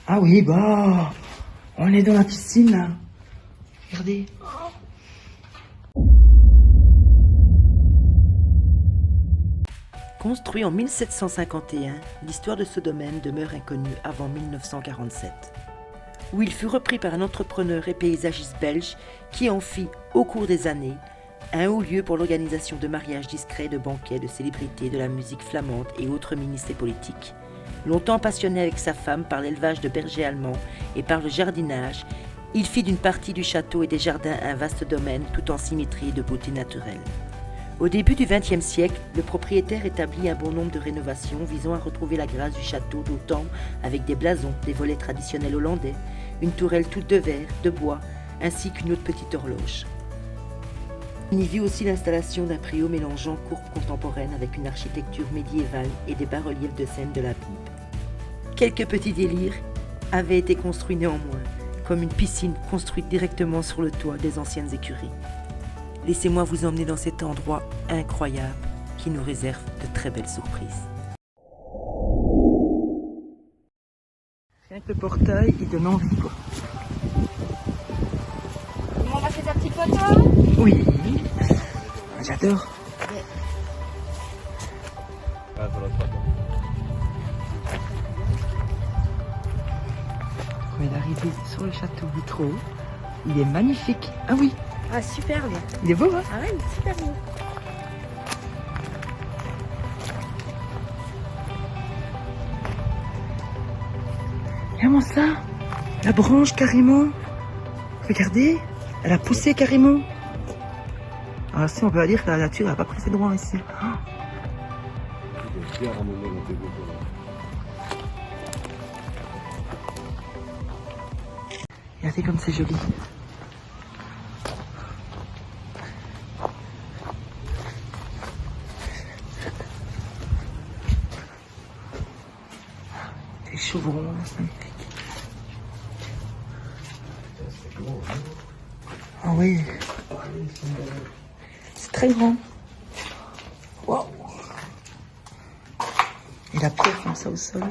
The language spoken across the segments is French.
Ah oui, bah, on est dans la piscine là. Regardez. Construit en 1751, l'histoire de ce domaine demeure inconnue avant 1947, où il fut repris par un entrepreneur et paysagiste belge qui en fit, au cours des années, un haut lieu pour l'organisation de mariages discrets, de banquets, de célébrités, de la musique flamande et autres ministres et politiques. Longtemps passionné avec sa femme par l'élevage de bergers allemands et par le jardinage, il fit d'une partie du château et des jardins un vaste domaine tout en symétrie et de beauté naturelle. Au début du XXe siècle, le propriétaire établit un bon nombre de rénovations visant à retrouver la grâce du château d'autant avec des blasons, des volets traditionnels hollandais, une tourelle toute de verre, de bois, ainsi qu'une autre petite horloge. On y vit aussi l'installation d'un préau mélangeant cour contemporaine avec une architecture médiévale et des bas-reliefs de scènes de la Bible. Quelques petits délires avaient été construits néanmoins, comme une piscine construite directement sur le toit des anciennes écuries. Laissez-moi vous emmener dans cet endroit incroyable qui nous réserve de très belles surprises. Rien que le portail, il donne envie quoi. On va faire ta petite photo? Oui, j'adore. Quand il est arrivé sur le château Vitraux, il est magnifique. Ah oui, Ah, superbe. il est beau hein. Ah ouais, il est super beau. Comment ça? La branche carrément. Regardez, elle a poussé carrément. Alors si on peut dire que la nature n'a pas pris ses droits ici. Oh. Regardez comme c'est joli. Des chevrons, c'est magnifique. Ah oui, c'est très grand. Wow. Et la pierre comme ça au sol.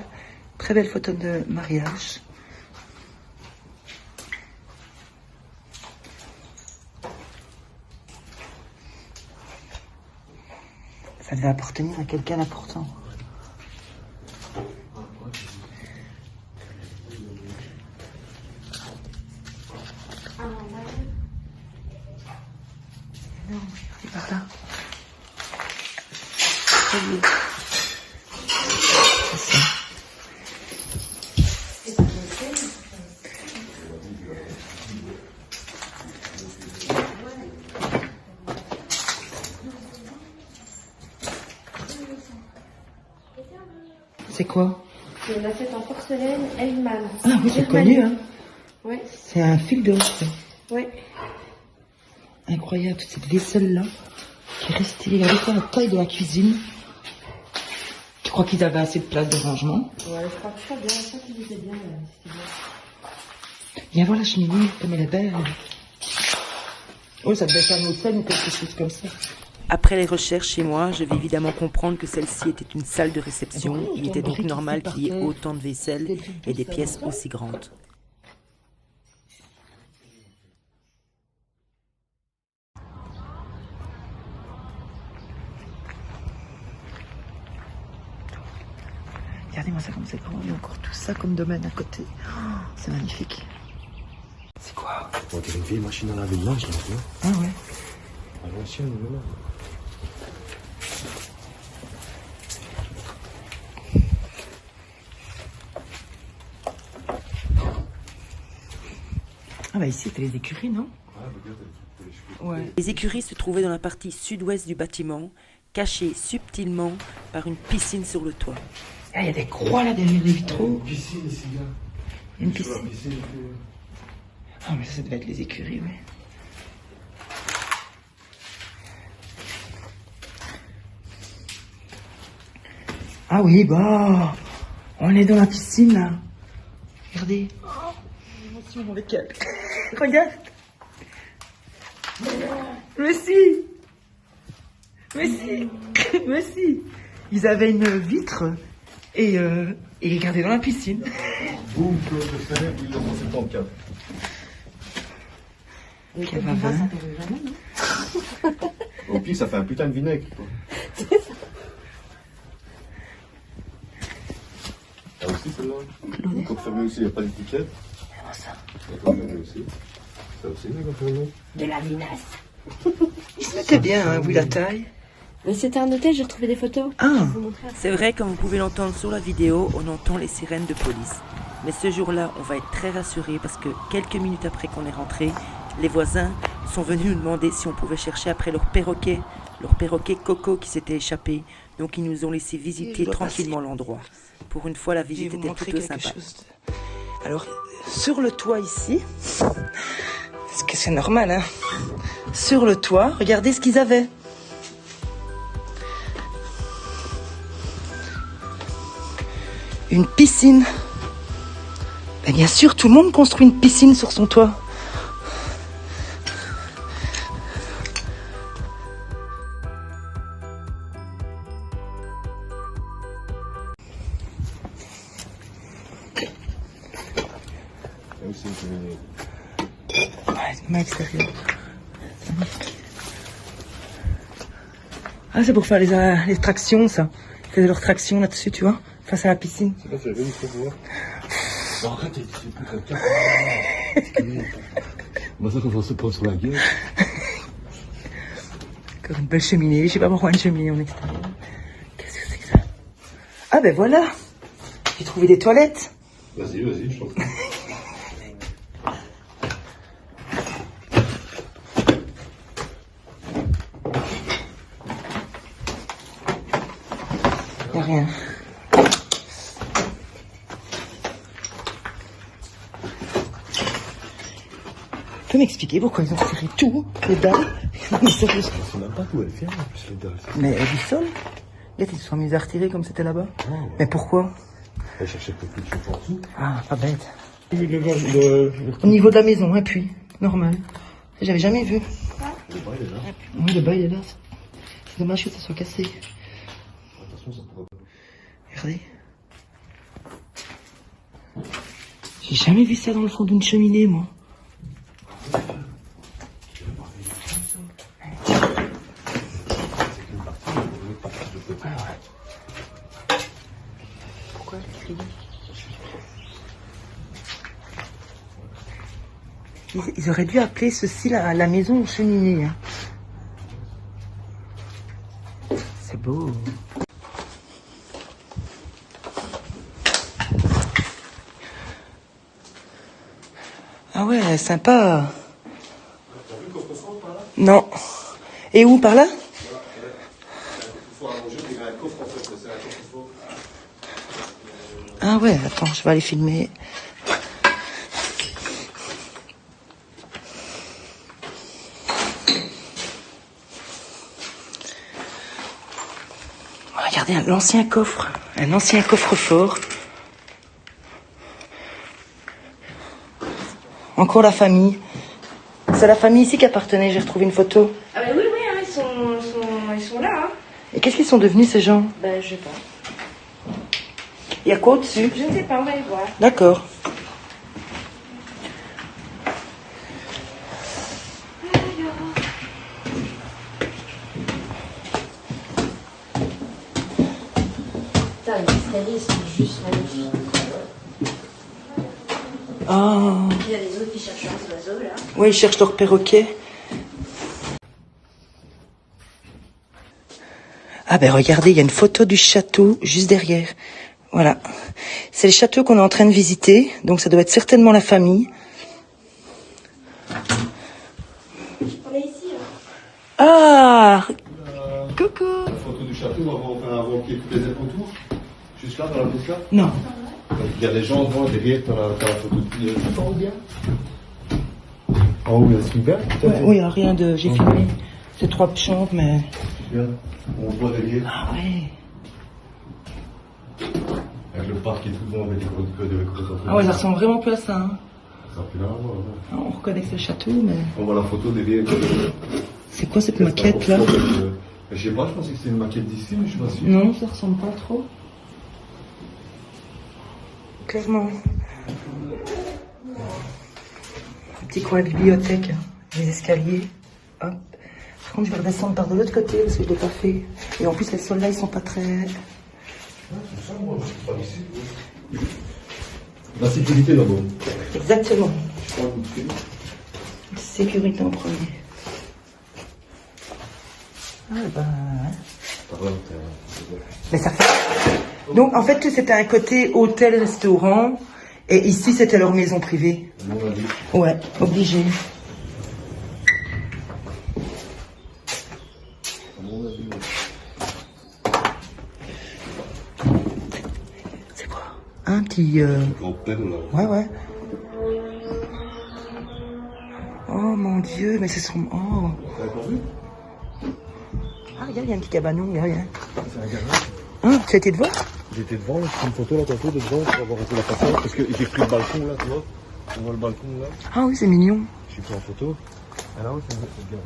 Très belle photo de mariage. Ça devait appartenir à quelqu'un d'important. Non, c'est par là. Très beau. C'est ça. C'est quoi? C'est une assiette en porcelaine Hellman. Ah oui, c'est connu, hein. Ouais, C'est un fil d'or, ça. ouais. Incroyable, cette vaisselle-là, qui est restée. Regardez quoi, la taille de la cuisine. Tu crois qu'ils avaient assez de place de rangement? Ouais, je crois que ça bien, ça qu'ils étaient bien. C'était bien. Viens voir la cheminée, comme elle est belle. Oh, ça devait être un hôtel ou quelque chose comme ça. Après les recherches chez moi, je vais évidemment comprendre que celle-ci était une salle de réception. Il était donc normal qu'il y ait autant de vaisselle et des pièces aussi grandes. Regardez-moi ça comme c'est grand. Il y a encore tout ça comme domaine à côté. Oh, c'est magnifique. C'est quoi? On dirait une vieille machine à laver de linge, là, tu vois. Ah ouais. À l'ancienne, voilà. Ah bah ici, c'était les écuries, non? Ouais. Les écuries se trouvaient dans la partie sud-ouest du bâtiment, cachées subtilement par une piscine sur le toit. Ah, il y a des croix là derrière les vitraux. Une piscine ici, gars. Il y a une piscine. Ah mais ça devait être les écuries, oui. Ah oui, bah, on est dans la piscine là. Regardez. Oh, émotion avec elle. Regarde. Mais si. Mais si. Mais si. Ils avaient une vitre Et il est gardé dans la piscine. Boum, Claude de Ferrer, 1974. Les Quel Côtes d'Ivoire, vin. ça t'arrive jamais, non? Au pire, ça fait un putain de vinaigre. Quoi. Ah aussi celle-là. Confirmé aussi, il n'y a pas d'étiquette. Comment ça? Confirmé aussi. Ça aussi, il est confirmé. De la vinasse. Il se mettait bien, hein, vu la taille. Mais c'était un hôtel, j'ai retrouvé des photos. Ah. Je vais vous montrer après. C'est vrai, comme vous pouvez l'entendre sur la vidéo, on entend les sirènes de police. Mais ce jour-là, on va être très rassurés parce que quelques minutes après qu'on est rentré, les voisins sont venus nous demander si on pouvait chercher après leur perroquet Coco qui s'était échappé. Donc ils nous ont laissé visiter dois tranquillement l'endroit. Pour une fois, la Je vais visite vous était montrer plutôt quelque sympa. chose. Alors, sur le toit ici, parce que c'est normal, hein. Sur le toit, regardez ce qu'ils avaient. Une piscine. Ben, bien sûr, tout le monde construit une piscine sur son toit. Là aussi, c'est Ouais, c'est même extérieur. Ah, c'est pour faire les tractions, ça. Ils faisaient leurs tractions là-dessus, tu vois, face à la piscine. C'est pas sérieux, il faut voir. Non, arrête, c'est plus quelqu'un. Moi, ça, qu'on va se prendre sur la gueule. Encore une belle cheminée. Je sais pas pourquoi une cheminée en extérieur. Qu'est-ce que c'est que ça? Ah, ben voilà. J'ai trouvé des toilettes. Vas-y, vas-y, je t'en prie. Y a rien. Tu peux m'expliquer pourquoi ils ont tiré tout, les dalles? Mais sérieux. Je sais même pas d'où elle vient, en plus, les dalles. Mais du sol? Regarde, ils se sont mis à retirer comme c'était là-bas. Ah, ouais. Mais pourquoi? Elle cherchait peut-être quelque chose en dessous. Ah, pas bête. Le Au niveau de la maison, un puits. Normal. J'avais jamais vu. bas, il est là. Oui, le bas, il est là. C'est dommage que ça soit cassé. Attention, ça pourrait pas. Regardez. J'ai jamais vu ça dans le fond d'une cheminée, moi. Pourquoi le cri? Ils auraient dû appeler ceci la maison aux cheminées. Hein. C'est beau. Ah ouais, sympa. T'as vu le coffre-fort par là? Non. Et où, par là? Il faut arranger, il y a un coffre en fait, c'est un coffre-fort. Ah ouais, attends, je vais aller filmer. Regardez, l'ancien coffre. Un ancien coffre-fort. Encore la famille. C'est la famille ici qui appartenait, j'ai retrouvé une photo. Ah bah oui, hein, ils sont là. Hein. Et qu'est-ce qu'ils sont devenus ces gens? Ben, je sais pas. Il y a quoi au-dessus? Je ne sais pas, on va aller voir. D'accord. Putain, les escaliers sont juste magnifiques. Ah, Il y a les autres qui cherchent leurs oiseaux, là. oui, ils cherchent leur perroquet. Ah ben regardez, il y a une photo du château juste derrière. Voilà. C'est le château qu'on est en train de visiter, donc ça doit être certainement la famille. On est ici, hein. Ah, coucou. La photo du château, on va avoir qu'il y ait toutes les ailes autour. Juste là, dans la bouche là. Non. Il y a les gens devant, derrière, t'as la photo de en haut bien. En haut, il y a ce bien. Ouais, oui, rien de... J'ai filmé. C'est 3 chambres, mais... Bien. On voit derrière. Ah ouais. Avec le parc et tout devant, avec les codes de l'école. Ah ouais, ça ressemble vraiment plus à ça. Hein. Ça fait là, ouais. On reconnaît que c'est le château, mais... On voit la photo derrière. C'est quoi cette maquette là? Je sais pas, je pensais que c'était une maquette d'ici, mais je suis pas sûr. Non, ça ressemble pas trop. clairement. Un petit coin bibliothèque, hein. Les escaliers. Hop. Par contre, je vais redescendre par de l'autre côté parce que je ne l'ai pas fait. Et en plus, les sols là, ils sont pas très... La sécurité d'abord. Exactement. Sécurité en premier. Ah ben... Mais ça fait... Donc, en fait, c'était un côté hôtel-restaurant. Et ici, c'était leur maison privée. Ouais, obligé. C'est quoi? Un petit... Ouais, ouais. Oh mon Dieu, mais c'est son... Oh. Ah, regarde, il y a un petit cabanon, regarde. C'est un garage. Hein, tu as été devant? J'étais devant, là, j'ai pris une photo là tantôt de devant pour avoir été la façade. Parce que j'ai pris le balcon là, tu vois. On voit le balcon là. Ah oui, c'est mignon. J'ai pris en photo. Ah là, oui, c'est le garage.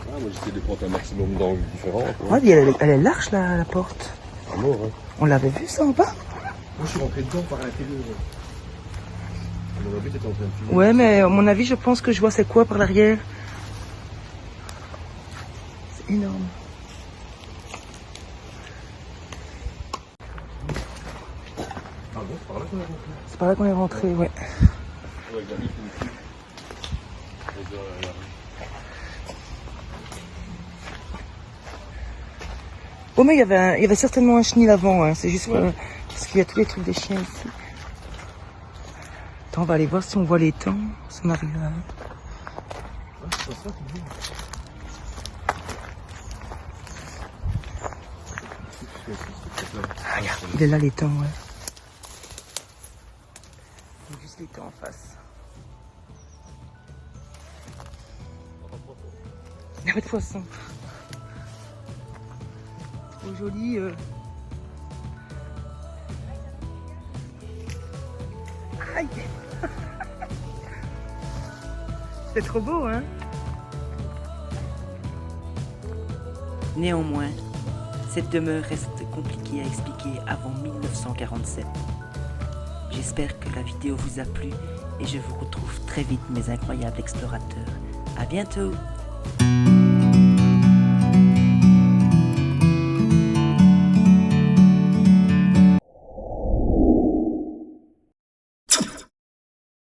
Ah, moi j'essaie de prendre un maximum d'angles différents. Ouais, puis elle est large la porte. À mort, hein. On l'avait vu ça en bas? Moi je suis rentré dedans par l'intérieur. À mon avis, t'étais en train de filmer. Ouais, mais à mon avis, je pense que je vois c'est quoi par l'arrière. C'est énorme. Ah bon, c'est par là qu'on est rentré. C'est par là qu'on est rentré, ouais. Ouais, il y a mis ici. Oh, mais il y avait certainement un chenil avant, hein. C'est juste parce qu'il y a tous les trucs des chiens ici. Attends, on va aller voir si on voit les temps. Si on arrive là. Ah, regarde, il est là les temps, ouais. Il y a juste les temps en face. Il n'y a pas de poisson. Trop joli. Aïe. C'est trop beau, hein? Néanmoins, cette demeure reste compliquée à expliquer avant 1947. J'espère que la vidéo vous a plu et je vous retrouve très vite mes incroyables explorateurs. À bientôt!